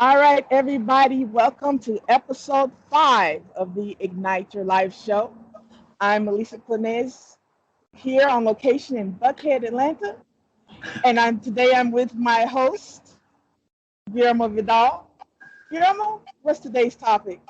All right, everybody, welcome to episode 5 of the Ignite Your Life show. I'm Elisa Planellas here on location in Buckhead, Atlanta, and I'm with my host, Guillermo Vidal. Guillermo, what's today's topic?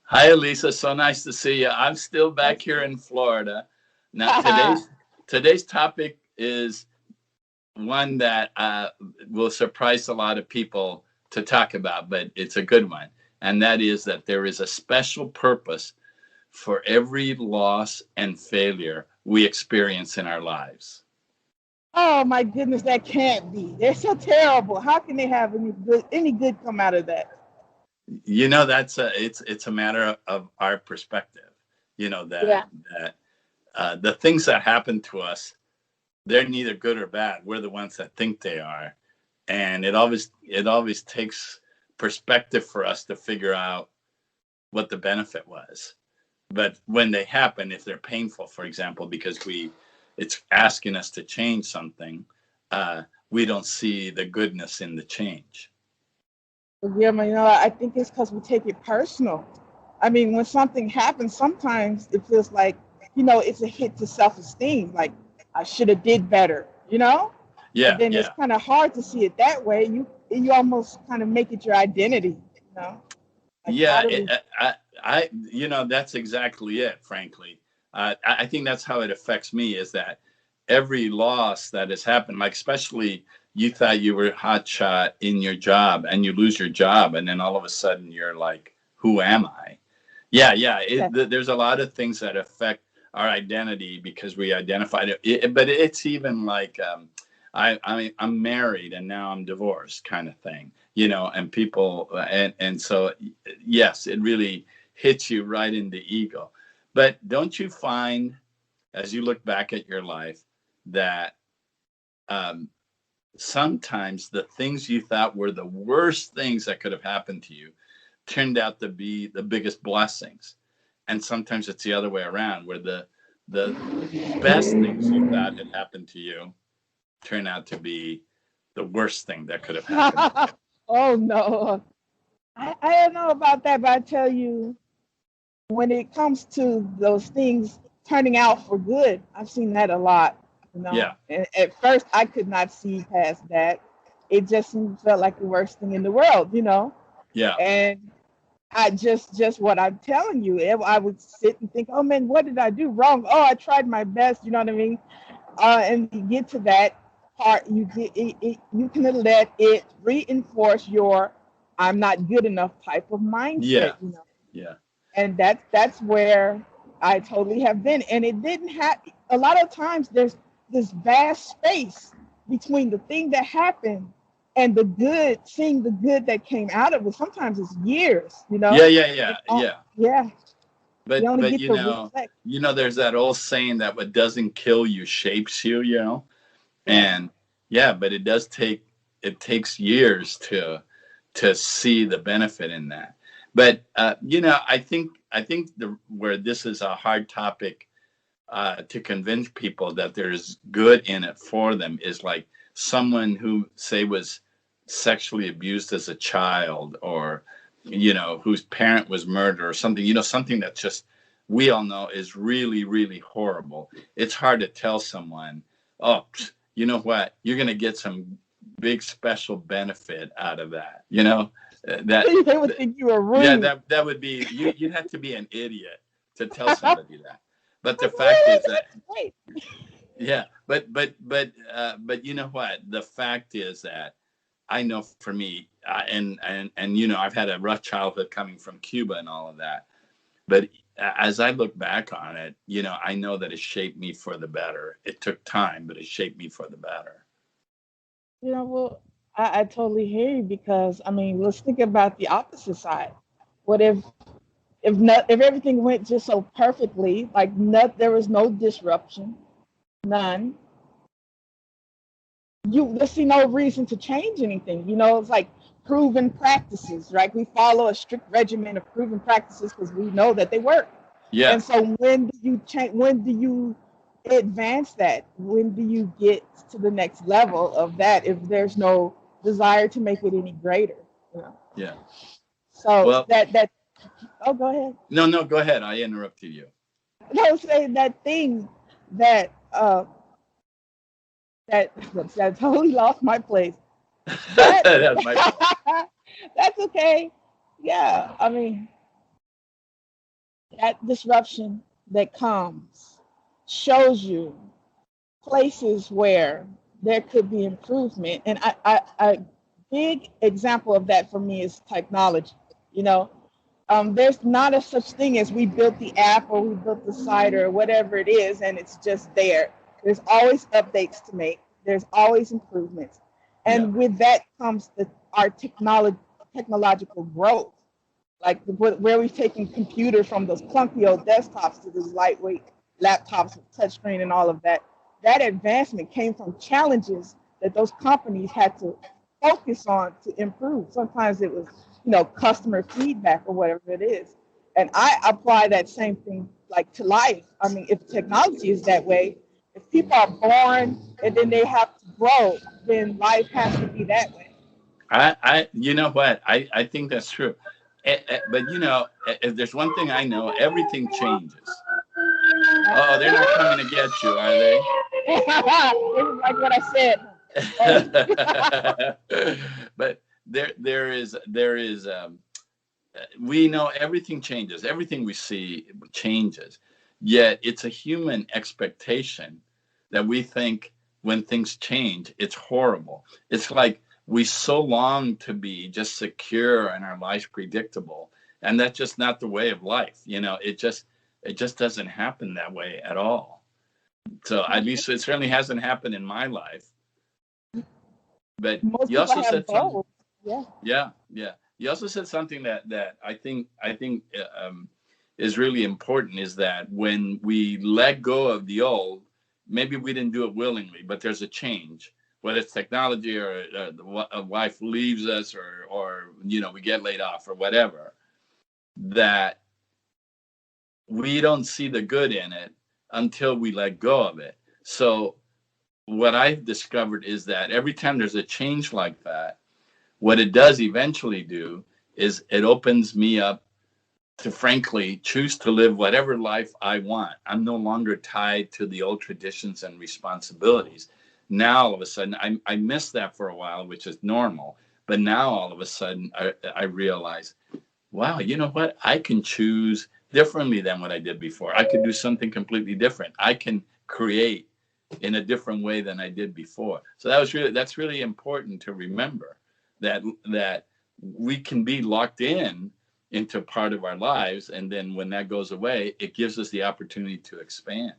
Hi, Elisa. So nice to see you. I'm still back Nice here to in Florida. Now, meet today's topic is one that will surprise a lot of people to talk about, but it's a good one, and that is that there is a special purpose for every loss and failure we experience in our lives. Oh my goodness, that can't be. They're so terrible. How can they have any good come out of that? It's a matter of our perspective. You know Yeah. that the things that happen to us, they're neither good or bad. We're the ones that think they are, and it always takes perspective for us to figure out what the benefit was. But when they happen, if they're painful, for example, because it's asking us to change something, we don't see the goodness in the change. Guillermo, I think it's because we take it personal. I mean, when something happens, sometimes it feels like, it's a hit to self-esteem. Like I should have did better, and Yeah, then it's yeah, kind of hard to see it that way. You almost kind of make it your identity, like how yeah. do we? That's exactly it. Frankly, I think that's how it affects me. Is that every loss that has happened, like especially you thought you were hot shot in your job, and you lose your job, and then all of a sudden you're like, "Who am I?" Yeah, yeah. Yeah. There's a lot of things that affect our identity because we identified it. But it's even like I'm married and now I'm divorced, kind of thing, and people and so yes, it really hits you right in the ego. But don't you find, as you look back at your life, that um, sometimes the things you thought were the worst things that could have happened to you turned out to be the biggest blessings, and sometimes it's the other way around, where the best things you thought had happened to you turn out to be the worst thing that could have happened to you. Oh no, I don't know about that, but I tell you, when it comes to those things turning out for good, I've seen that a lot. Yeah, And at first, I could not see past that. It just felt like the worst thing in the world, yeah, And I just what I'm telling you, I would sit and think, oh man, what did I do wrong? Oh, I tried my best, you know what I mean? And you get to that part, you can let it reinforce your "I'm not good enough" type of mindset, yeah, yeah, and that's where I totally have been. And it didn't have a lot of times. There's this vast space between the thing that happened and the good, seeing the good that came out of it. Sometimes it's years, yeah, yeah, yeah, and yeah. yeah, you only But get to reflect. there's that old saying that what doesn't kill you shapes you, Yeah. and yeah, but it takes years to see the benefit in that. But I think the where this is a hard topic to convince people that there's good in it for them is like someone who say was sexually abused as a child, or whose parent was murdered or something, something that just we all know is really, really horrible. It's hard to tell someone, oh, you know what, you're going to get some big special benefit out of that, that, They would think you were yeah, rude. that would be you'd have to be an idiot to tell somebody that. But the Like, fact really? is that, That's great. yeah, but you know what, the fact is that I know for me, and I've had a rough childhood coming from Cuba and all of that. But as I look back on it, I know that it shaped me for the better. It took time, but it shaped me for the better. Well, I totally hear you because I mean, let's think about the opposite side. What if everything went just so perfectly, like there was no disruption, none. You see no reason to change anything. It's like proven practices, right? We follow a strict regimen of proven practices because we know that they work. Yeah, And so when do you change? When do you advance that? When do you get to the next level of that if there's no desire to make it any greater? You know? Yeah. So Well, that oh, go ahead. no, go ahead. I interrupted you. No, saying that thing that that that totally lost my place. That That's my fault. that's okay. Yeah, I mean that disruption that comes shows you places where there could be improvement. And a big example of that for me is technology. You know, there's not a such thing as we built the app or we built the site or whatever it is, and it's just there. There's always updates to make. There's always improvements, Yeah. and with that comes our technological growth. Like where we've taken computers from those clunky old desktops to these lightweight laptops with touchscreen and all of that. That advancement came from challenges that those companies had to focus on to improve. Sometimes it was, customer feedback or whatever it is. And I apply that same thing like to life. I mean, if technology is that way, if people are born and then they have to grow, then life has to be that way. You know what? I think that's true. But if there's one thing I know, everything changes. Oh, they're not coming to get you, are they? This is like what I said. But there is we know everything changes. Everything we see changes. Yet it's a human expectation that we think when things change, it's horrible. It's like we so long to be just secure and our life predictable, and that's just not the way of life. It just doesn't happen that way at all. So at least it certainly hasn't happened in my life. But Most you people also have said something. goals. Yeah. Yeah, yeah. You also said something that I think is really important, is that when we let go of the old, maybe we didn't do it willingly, but there's a change, whether it's technology or a wife leaves us, or we get laid off or whatever, that we don't see the good in it until we let go of it. So what I've discovered is that every time there's a change like that, what it does eventually do is it opens me up to frankly choose to live whatever life I want. I'm no longer tied to the old traditions and responsibilities. Now, all of a sudden, I missed that for a while, which is normal. But now, all of a sudden, I realize, wow, you know what? I can choose differently than what I did before. I could do something completely different. I can create in a different way than I did before. So that's really important to remember, that we can be locked in into part of our lives, and then when that goes away, it gives us the opportunity to expand.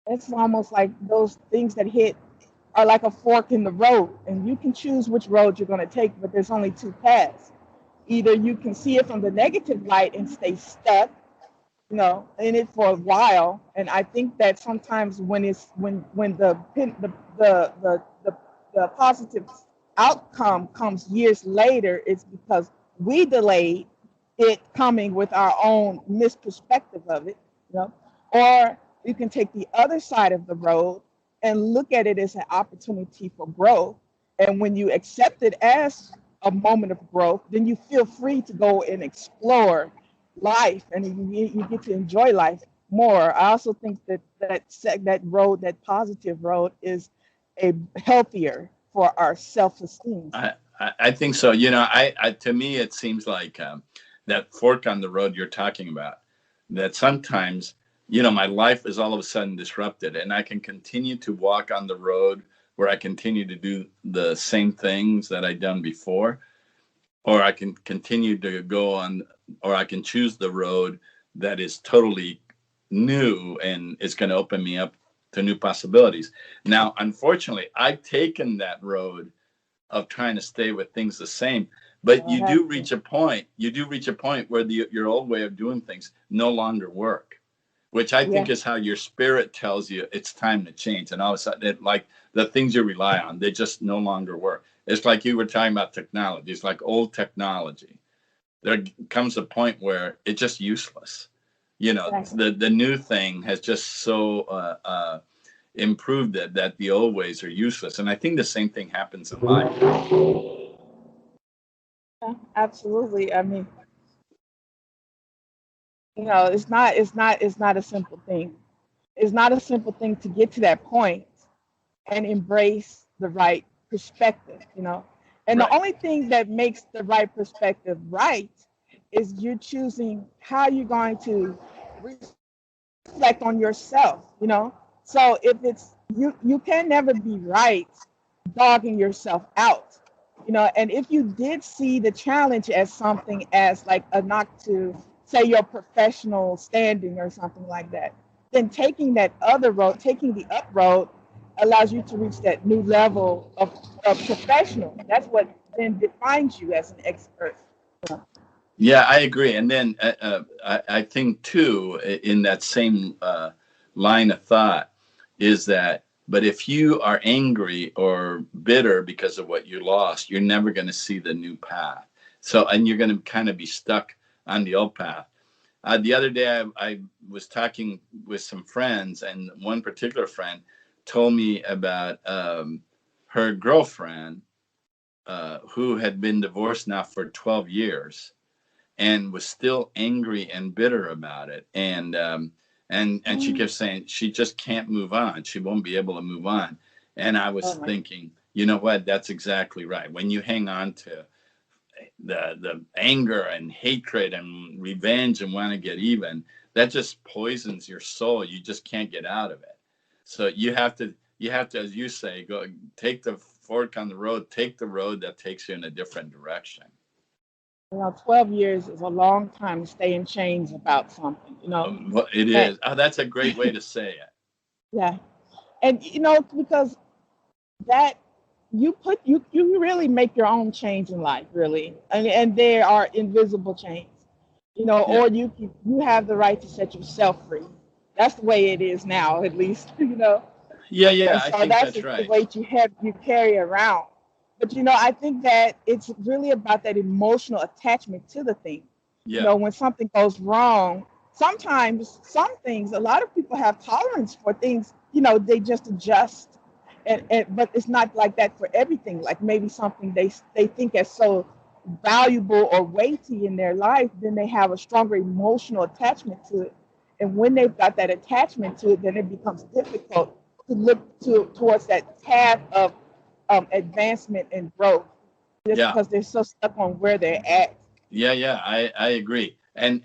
It's almost like those things that hit are like a fork in the road, and you can choose which road you're going to take, but there's only two paths. Either you can see it from the negative light and stay stuck, in it for a while. And I think that sometimes when the positive outcome comes years later, it's because we delayed it coming with our own misperspective of it, you know. Or you can take the other side of the road and look at it as an opportunity for growth. And when you accept it as a moment of growth, then you feel free to go and explore life, and you get to enjoy life more. I also think that road, that positive road, is a healthier for our self-esteem. I think so. To me, it seems like that fork on the road you're talking about, that sometimes, my life is all of a sudden disrupted, and I can continue to walk on the road where I continue to do the same things that I'd done before, or I can continue to go on, or I can choose the road that is totally new and it's going to open me up to new possibilities. Now, unfortunately, I've taken that road of trying to stay with things the same, but I have to. you do reach a point where your old way of doing things no longer work, which I Yeah, think is how your spirit tells you it's time to change. And all of a sudden, like the things you rely on, they just no longer work. It's like you were talking about technology. It's like old technology. There comes a point where it's just useless. exactly. The new thing has just so improved that the old ways are useless. And I think the same thing happens in life. Yeah, absolutely. I mean, it's not a simple thing. It's not a simple thing to get to that point and embrace the right perspective. And the Right. only thing that makes the right perspective right is you choosing how you're going to reflect on yourself. So if it's you can never be right dogging yourself out. And if you did see the challenge as something as like a knock to say your professional standing or something like that, then taking that other road, taking the up road, allows you to reach that new level of professional. That's what then defines you as an expert. Yeah, I agree. And then I think too, in that same line of thought, is that, but if you are angry or bitter because of what you lost, you're never going to see the new path. So, and you're going to kind of be stuck on the old path. The other day, I was talking with some friends, and one particular friend told me about her girlfriend who had been divorced now for 12 years and was still angry and bitter about it. And she Mm. kept saying she just can't move on. She won't be able to move on. And I was Oh my. thinking, you know what? That's exactly right. When you hang on to the anger and hatred and revenge and want to get even, that just poisons your soul. You just can't get out of it. So you have to, as you say, go take the fork on the road, take the road that takes you in a different direction. 12 years is a long time to stay in chains about something. Well, it And is. Oh, that's a great way to say it. yeah, and because that you really make your own change in life, really, and there are invisible chains. Yeah. or you have the right to set yourself free. That's the way it is now, at least. Yeah, yeah, And I so think that's that's the right. weight you carry around. But I think that it's really about that emotional attachment to the thing. Yeah. When something goes wrong, sometimes some things, a lot of people have tolerance for things, they just adjust. But it's not like that for everything. Like maybe something they think is so valuable or weighty in their life, then they have a stronger emotional attachment to it. And when they've got that attachment to it, then it becomes difficult to look towards that path of advancement and growth, just Yeah. because they're so stuck on where they're at. Yeah, yeah, I agree. And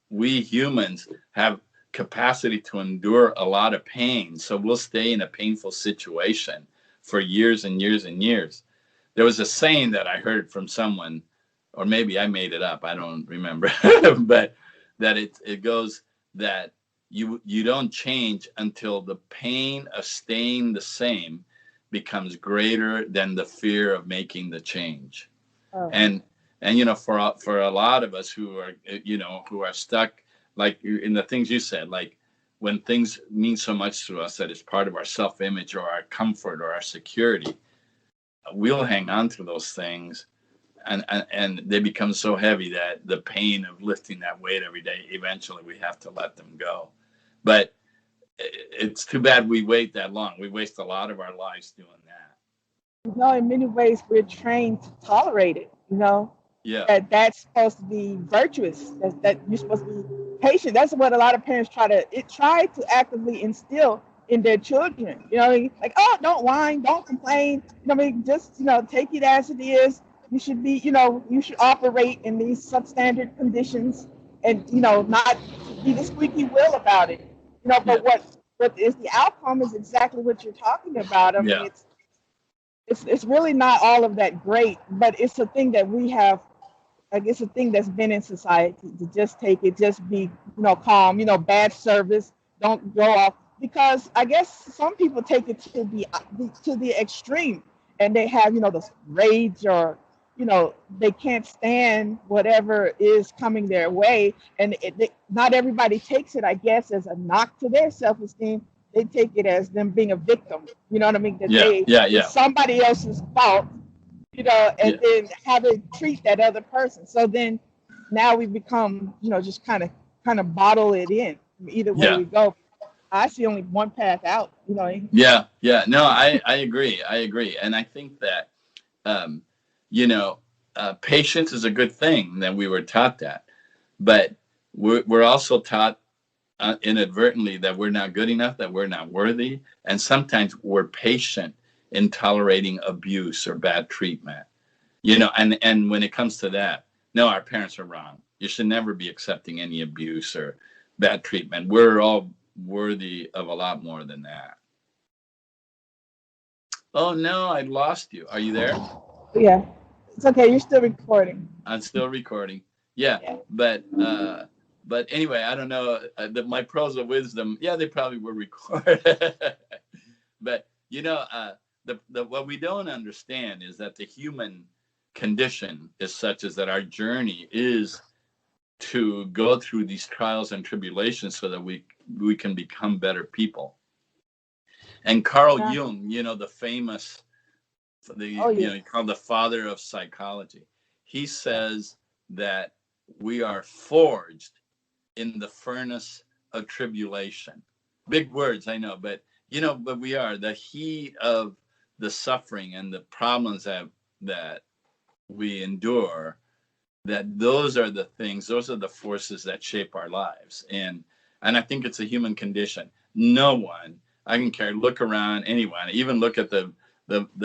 we humans have capacity to endure a lot of pain, so we'll stay in a painful situation for years and years and years. There was a saying that I heard from someone, or maybe I made it up, I don't remember, but that it goes that you don't change until the pain of staying the same becomes greater than the fear of making the change. Oh, And for a lot of us who are stuck, like in the things you said, like when things mean so much to us that it's part of our self-image or our comfort or our security, we'll hang on to those things, and they become so heavy that the pain of lifting that weight every day, eventually we have to let them go. But it's too bad we wait that long. We waste a lot of our lives doing that. in many ways, we're trained to tolerate it. Yeah. That's supposed to be virtuous. That you're supposed to be patient. That's what a lot of parents try to actively instill in their children. What I mean? Like, oh, don't whine, don't complain. What I mean? Just take it as it is. You should operate in these substandard conditions, and not be the squeaky wheel about it. Yeah. But what is the outcome is exactly what you're talking about. I mean, Yeah. it's really not all of that great, but it's a thing that we have. Like it's a thing that's been in society to just take it, just be calm, bad service, don't go off, because I guess some people take it to the extreme, and they have this rage, or they can't stand whatever is coming their way, and not everybody takes it, I guess, as a knock to their self-esteem. They take it as them being a victim. You know what I mean? That Yeah. Yeah. it's Yeah. somebody else's fault, and Yeah. then how they treat that other person. So then now we become, just kind of bottle it in. Either way Yeah. we go, I see only one path out. Yeah, yeah. No, I agree. I agree. And I think that um, you know, patience is a good thing that we were taught that, but we're also taught inadvertently that we're not good enough, that we're not worthy, and sometimes we're patient in tolerating abuse or bad treatment. And when it comes to that, no, our parents are wrong. You should never be accepting any abuse or bad treatment. We're all worthy of a lot more than that. Oh no, I lost you. Are you there? Yeah, it's okay. You're still recording. I'm still recording. Yeah, Yeah. but anyway, I don't know. My pearls of wisdom. Yeah, they probably were recorded. But the what we don't understand is that the human condition is such as that our journey is to go through these trials and tribulations so that we can become better people. And Carl Exactly. Jung, the famous, Oh yeah. called the father of psychology, he says that we are forged in the furnace of tribulation. Big words, I know, but we are the heat of the suffering and the problems that we endure. That those are the forces that shape our lives, and I think it's a human condition. No one, I can care, look around, anyone, even look at the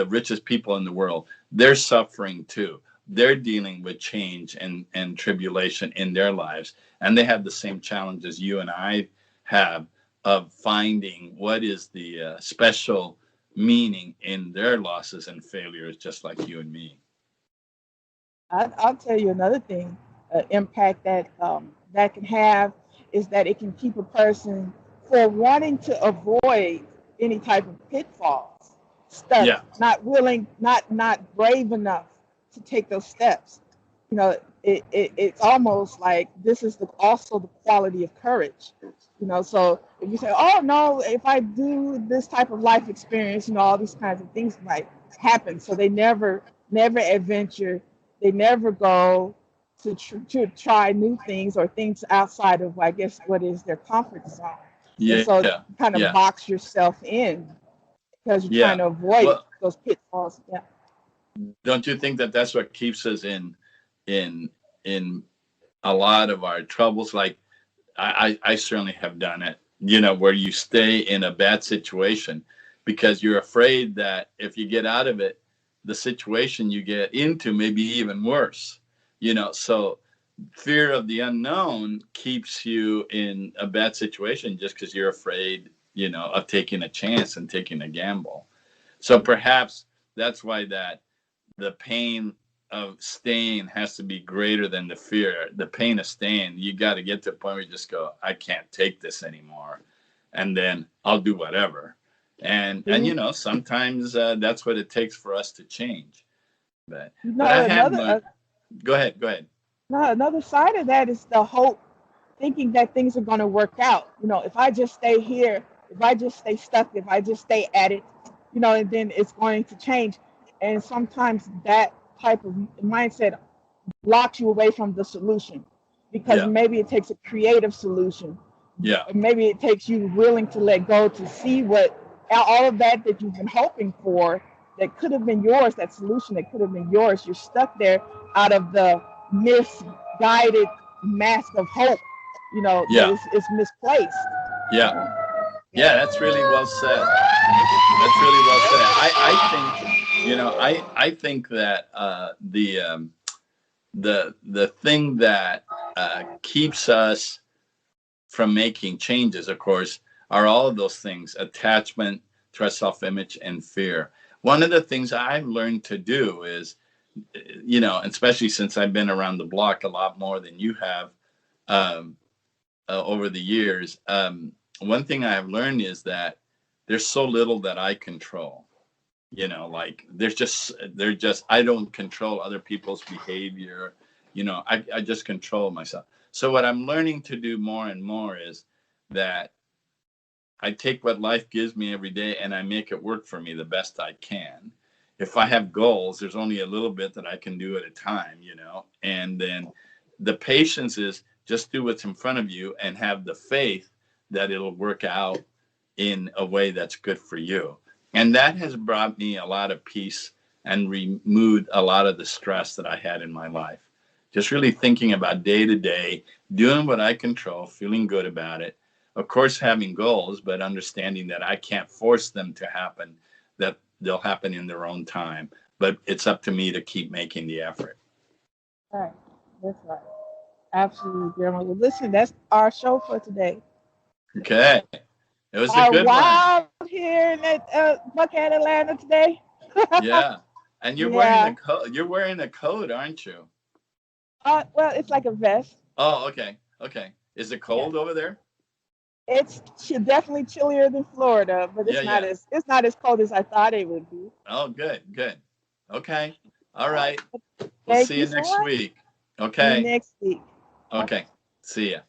richest people in the world. They're suffering too. They're dealing with change and tribulation in their lives, and they have the same challenges you and I have of finding what is the special meaning in their losses and failures, just like you and me. I'll tell you another thing, impact that that can have is that it can keep a person for wanting to avoid any type of pitfalls, stuck, Yeah, not willing, not brave enough to take those steps. You know, it's almost like this is also the quality of courage. So if you say, oh no, if I do this type of life experience, all these kinds of things might happen. So they never adventure, they never go to try new things or things outside of, I guess, what is their comfort zone. And yeah, so you kind of yeah, box yourself in because you're trying yeah. to avoid Well, those pitfalls. Yeah. don't you think that that's what keeps us in in a lot of our troubles? Like I certainly have done it. Where you stay in a bad situation because you're afraid that if you get out of it, the situation you get into may be even worse. So fear of the unknown keeps you in a bad situation just because you're afraid, of taking a chance and taking a gamble. So perhaps that's why that the pain of staying has to be greater than the fear. The pain of staying, you got to get to a point where you just go, I can't take this anymore, and then I'll do whatever. And You, sometimes that's what it takes for us to change. But I know have another learned. Go ahead. Go ahead. no, another side of that is the hope, thinking that things are going to work out. If I just stay here, if I just stay stuck, if I just stay at it, and then it's going to change. And sometimes that type of mindset blocks you away from the solution because Yeah. maybe it takes a creative solution. Yeah. Maybe it takes you willing to let go to see what all of that you've been hoping for that could have been yours, that solution that could have been yours. You're stuck there out of the misguided mask of hope, that Yeah. is misplaced. Yeah. Uh, yeah. Yeah. That's really well said. That's really well said. I think I think that the thing that keeps us from making changes, of course, are all of those things: attachment, trust, self-image, and fear. One of the things I've learned to do is, especially since I've been around the block a lot more than you have um, over the years, one thing I have learned is that there's so little that I control. Like they're just I don't control other people's behavior. I just control myself. So what I'm learning to do more and more is that I take what life gives me every day and I make it work for me the best I can. If I have goals, there's only a little bit that I can do at a time, and then the patience is just do what's in front of you and have the faith that it'll work out in a way that's good for you. And that has brought me a lot of peace and removed a lot of the stress that I had in my life. Just really thinking about day to day, doing what I control, feeling good about it. Of course, having goals, but understanding that I can't force them to happen, that they'll happen in their own time. But it's up to me to keep making the effort. Right. That's right. Absolutely, Guillermo. Well, listen, that's our show for today. Okay. It was a Are good one. wild here in Buckhead, Atlanta today. Yeah. And you're wearing a Yeah. coat. You're wearing a coat, aren't you? Well, it's like a vest. Oh, okay. Okay. Is it Yeah. cold over there? Definitely chillier than Florida, but Yeah, yeah. it's not as cold as I thought it would be. Oh, good, good. Okay. All All right. right. We'll Thank see you you so next much. week. See you Okay. next week. Okay. Okay. See ya.